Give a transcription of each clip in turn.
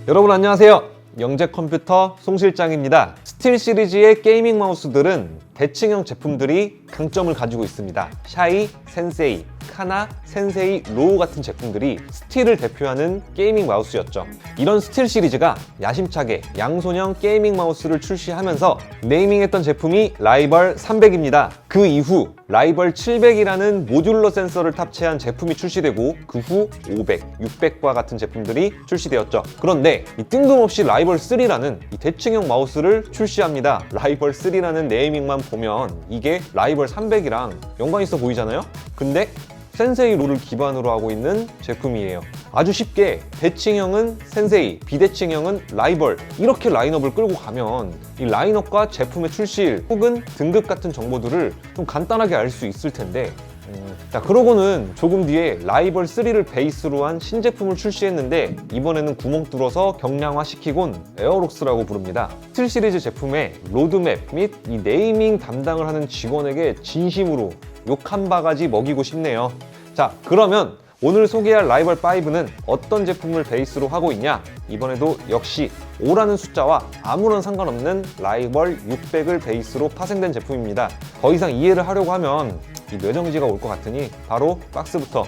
여러분 안녕하세요. 영재컴퓨터 송 실장입니다. 스틸 시리즈의 게이밍 마우스들은 대칭형 제품들이 강점을 가지고 있습니다. 샤이, 센세이, 카나, 센세이, 로우 같은 제품들이 스틸을 대표하는 게이밍 마우스였죠. 이런 스틸 시리즈가 야심차게 양손형 게이밍 마우스를 출시하면서 네이밍했던 제품이 라이벌 300입니다. 그 이후 라이벌 700이라는 모듈러 센서를 탑재한 제품이 출시되고 그 후 500, 600과 같은 제품들이 출시되었죠. 그런데 이 뜬금없이 라이벌 3라는 이 대칭형 마우스를 출시합니다. 라이벌 3라는 네이밍만 보면 이게 라이벌 300이랑 연관 있어 보이잖아요? 근데 센세이 로를 기반으로 하고 있는 제품이에요. 아주 쉽게 대칭형은 센세이, 비대칭형은 라이벌, 이렇게 라인업을 끌고 가면 이 라인업과 제품의 출시일 혹은 등급 같은 정보들을 좀 간단하게 알 수 있을 텐데 자, 그러고는 조금 뒤에 라이벌 3를 베이스로 한 신제품을 출시했는데 이번에는 구멍 뚫어서 경량화시키곤 에어록스라고 부릅니다. 스틸 시리즈 제품의 로드맵 및 이 네이밍 담당을 하는 직원에게 진심으로 욕 한 바가지 먹이고 싶네요. 자, 그러면 오늘 소개할 라이벌 5는 어떤 제품을 베이스로 하고 있냐? 이번에도 역시 5라는 숫자와 아무런 상관없는 라이벌 600을 베이스로 파생된 제품입니다. 더 이상 이해를 하려고 하면 이 뇌정지가 올 것 같으니 바로 박스부터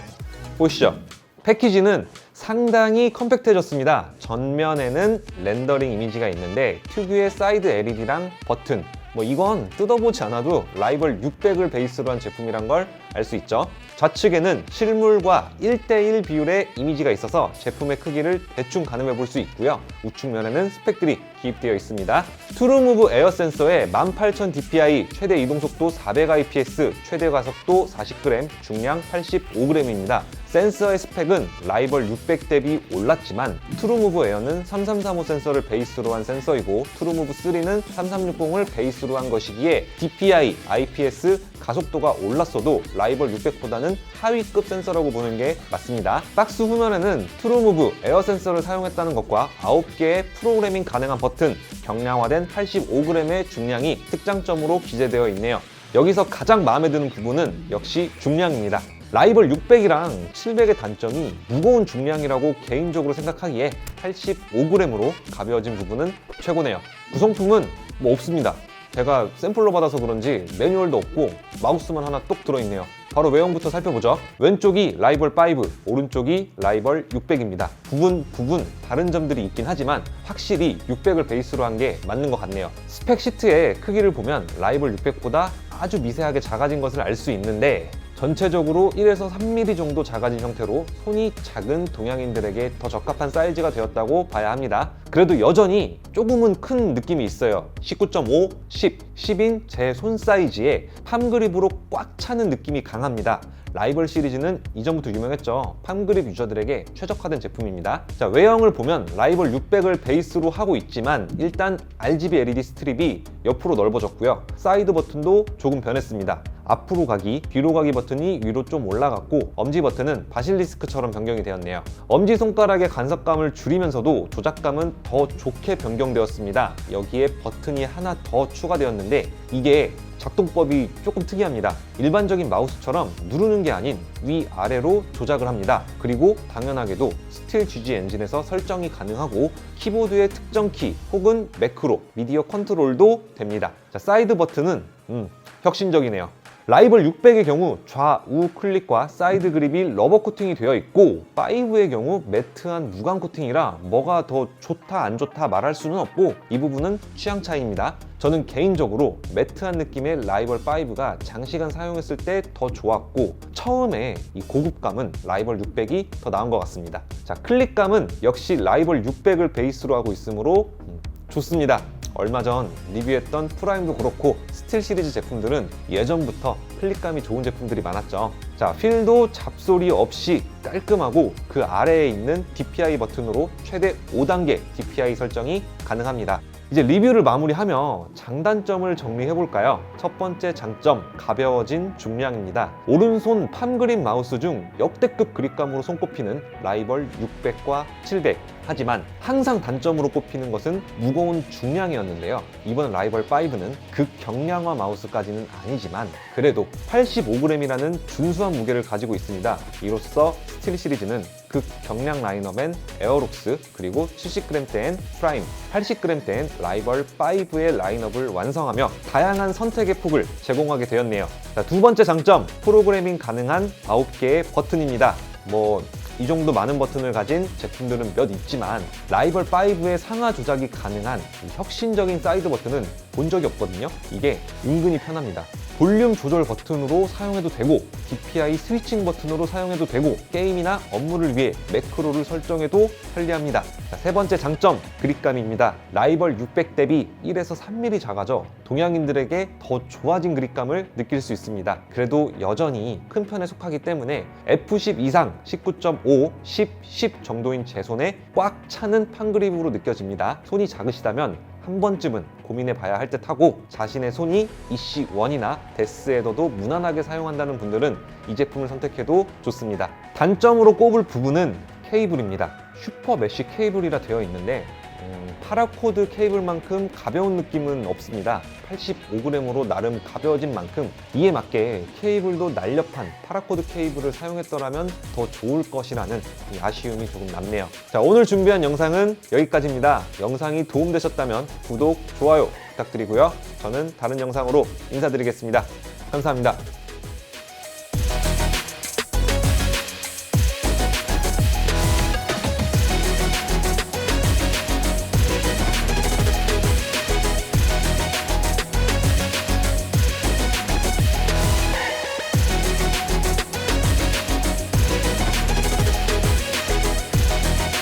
보시죠. 패키지는 상당히 컴팩트해졌습니다. 전면에는 렌더링 이미지가 있는데 특유의 사이드 LED랑 버튼, 이건 뜯어보지 않아도 라이벌 600을 베이스로 한 제품이란 걸 알 수 있죠. 좌측에는 실물과 1:1 비율의 이미지가 있어서 제품의 크기를 대충 가늠해 볼 수 있고요. 우측면에는 스펙들이 기입되어 있습니다. 트루무브 에어 센서에 18000 dpi, 최대 이동속도 400 IPS, 최대 가속도 40g, 중량 85g입니다. 센서의 스펙은 라이벌 600 대비 올랐지만 트루무브 에어는 3335 센서를 베이스로 한 센서이고 트루무브 3는 3360을 베이스로 한 것이기에 DPI, IPS, 가속도가 올랐어도 라이벌 600보다는 하위급 센서라고 보는 게 맞습니다. 박스 후면에는 트루무브 에어 센서를 사용했다는 것과 9개의 프로그래밍 가능한 버튼, 경량화된 85g의 중량이 특장점으로 기재되어 있네요. 여기서 가장 마음에 드는 부분은 역시 중량입니다. 라이벌 600이랑 700의 단점이 무거운 중량이라고 개인적으로 생각하기에 85g으로 가벼워진 부분은 최고네요. 구성품은 없습니다. 제가 샘플로 받아서 그런지 매뉴얼도 없고 마우스만 하나 똑 들어있네요. 바로 외형부터 살펴보죠. 왼쪽이 라이벌 5, 오른쪽이 라이벌 600입니다. 부분 다른 점들이 있긴 하지만 확실히 600을 베이스로 한 게 맞는 것 같네요. 스펙 시트의 크기를 보면 라이벌 600보다 아주 미세하게 작아진 것을 알 수 있는데 전체적으로 1에서 3mm 정도 작아진 형태로 손이 작은 동양인들에게 더 적합한 사이즈가 되었다고 봐야 합니다. 그래도 여전히 조금은 큰 느낌이 있어요. 19.5, 10인 제 손 사이즈에 팜 그립으로 꽉 차는 느낌이 강합니다. 라이벌 시리즈는 이전부터 유명했죠. 팜 그립 유저들에게 최적화된 제품입니다. 자, 외형을 보면 라이벌 600을 베이스로 하고 있지만 일단 RGB LED 스트립이 옆으로 넓어졌고요. 사이드 버튼도 조금 변했습니다. 앞으로 가기, 뒤로 가기 버튼이 위로 좀 올라갔고 엄지 버튼은 바실리스크처럼 변경이 되었네요. 엄지손가락의 간섭감을 줄이면서도 조작감은 더 좋게 변경되었습니다. 여기에 버튼이 하나 더 추가되었는데 이게 작동법이 조금 특이합니다. 일반적인 마우스처럼 누르는 게 아닌 위아래로 조작을 합니다. 그리고 당연하게도 스틸 GG 엔진에서 설정이 가능하고 키보드의 특정 키 혹은 매크로, 미디어 컨트롤도 됩니다. 자, 사이드 버튼은 혁신적이네요. 라이벌 600의 경우 좌우 클릭과 사이드 그립이 러버 코팅이 되어 있고 5의 경우 매트한 무광 코팅이라 뭐가 더 좋다 안 좋다 말할 수는 없고 이 부분은 취향 차이입니다. 저는 개인적으로 매트한 느낌의 라이벌 5가 장시간 사용했을 때 더 좋았고 처음에 이 고급감은 라이벌 600이 더 나은 것 같습니다. 자, 클릭감은 역시 라이벌 600을 베이스로 하고 있으므로 좋습니다. 얼마 전 리뷰했던 프라임도 그렇고 스틸 시리즈 제품들은 예전부터 클릭감이 좋은 제품들이 많았죠. 자, 휠도 잡소리 없이 깔끔하고 그 아래에 있는 DPI 버튼으로 최대 5단계 DPI 설정이 가능합니다. 이제 리뷰를 마무리하며 장단점을 정리해볼까요? 첫 번째 장점, 가벼워진 중량입니다. 오른손 팜 그립 마우스 중 역대급 그립감으로 손꼽히는 라이벌 600과 700, 하지만 항상 단점으로 꼽히는 것은 무거운 중량이었는데요. 이번 라이벌 5는 극경량화 마우스까지는 아니지만 그래도 85g이라는 준수한 무게를 가지고 있습니다. 이로써 스틸 시리즈는 극경량 라인업엔 에어록스, 그리고 70g대엔 프라임, 80g대엔 라이벌 5의 라인업을 완성하며 다양한 선택의 폭을 제공하게 되었네요. 자, 두 번째 장점, 프로그래밍 가능한 9개의 버튼입니다. 이 정도 많은 버튼을 가진 제품들은 몇 있지만 라이벌 5의 상하 조작이 가능한 이 혁신적인 사이드 버튼은 본 적이 없거든요. 이게 은근히 편합니다. 볼륨 조절 버튼으로 사용해도 되고 DPI 스위칭 버튼으로 사용해도 되고 게임이나 업무를 위해 매크로를 설정해도 편리합니다. 자, 세 번째 장점, 그립감입니다. 라이벌 600 대비 1에서 3mm 작아져 동양인들에게 더 좋아진 그립감을 느낄 수 있습니다. 그래도 여전히 큰 편에 속하기 때문에 F10 이상 19.5, 10 정도인 제 손에 꽉 차는 판그립으로 느껴집니다. 손이 작으시다면 한 번쯤은 고민해 봐야 할 듯 하고, 자신의 손이 EC1이나 데스에더도 무난하게 사용한다는 분들은 이 제품을 선택해도 좋습니다. 단점으로 꼽을 부분은 케이블입니다. 슈퍼 메쉬 케이블이라 되어 있는데 파라코드 케이블만큼 가벼운 느낌은 없습니다. 85g으로 나름 가벼워진 만큼 이에 맞게 케이블도 날렵한 파라코드 케이블을 사용했더라면 더 좋을 것이라는 이 아쉬움이 조금 남네요. 자, 오늘 준비한 영상은 여기까지입니다. 영상이 도움되셨다면 구독, 좋아요 부탁드리고요. 저는 다른 영상으로 인사드리겠습니다. 감사합니다.